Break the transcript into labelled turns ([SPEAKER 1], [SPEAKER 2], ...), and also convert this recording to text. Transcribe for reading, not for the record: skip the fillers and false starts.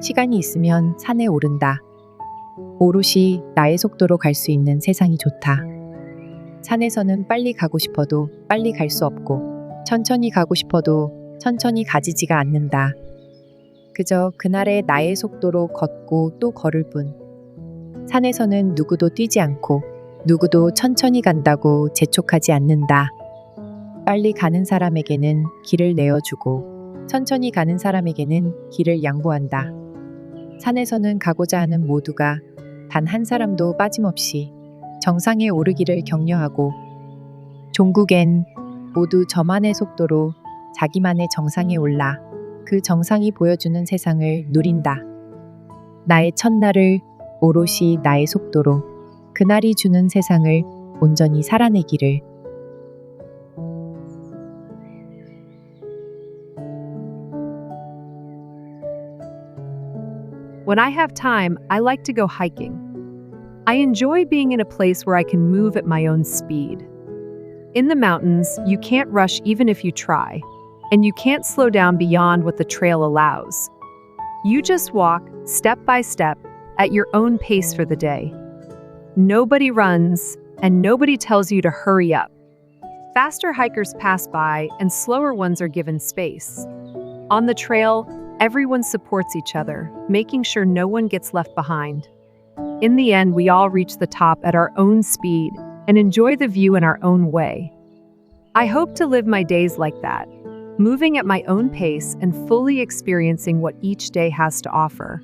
[SPEAKER 1] 시간이 있으면 산에 오른다. 오롯이 나의 속도로 갈 수 있는 세상이 좋다. 산에서는 빨리 가고 싶어도 빨리 갈 수 없고 천천히 가고 싶어도 천천히 가지지가 않는다. 그저 그날의 나의 속도로 걷고 또 걸을 뿐. 산에서는 누구도 뛰지 않고 누구도 천천히 간다고 재촉하지 않는다. 빨리 가는 사람에게는 길을 내어주고 천천히 가는 사람에게는 길을 양보한다. 산에서는 가고자 하는 모두가 단 한 사람도 빠짐없이 정상에 오르기를 격려하고 종국엔 모두 저만의 속도로 자기만의 정상에 올라 그 정상이 보여주는 세상을 누린다. 나의 첫날을 오롯이 나의 속도로 그날이 주는 세상을 온전히 살아내기를.
[SPEAKER 2] When I have time, I like to go hiking. I enjoy being in a place where I can move at my own speed. In the mountains, you can't rush even if you try, and you can't slow down beyond what the trail allows. You just walk, step by step, at your own pace for the day. Nobody runs, and nobody tells you to hurry up. Faster hikers pass by, and slower ones are given space. On the trail, everyone supports each other, making sure no one gets left behind. In the end, we all reach the top at our own speed and enjoy the view in our own way. I hope to live my days like that, moving at my own pace and fully experiencing what each day has to offer.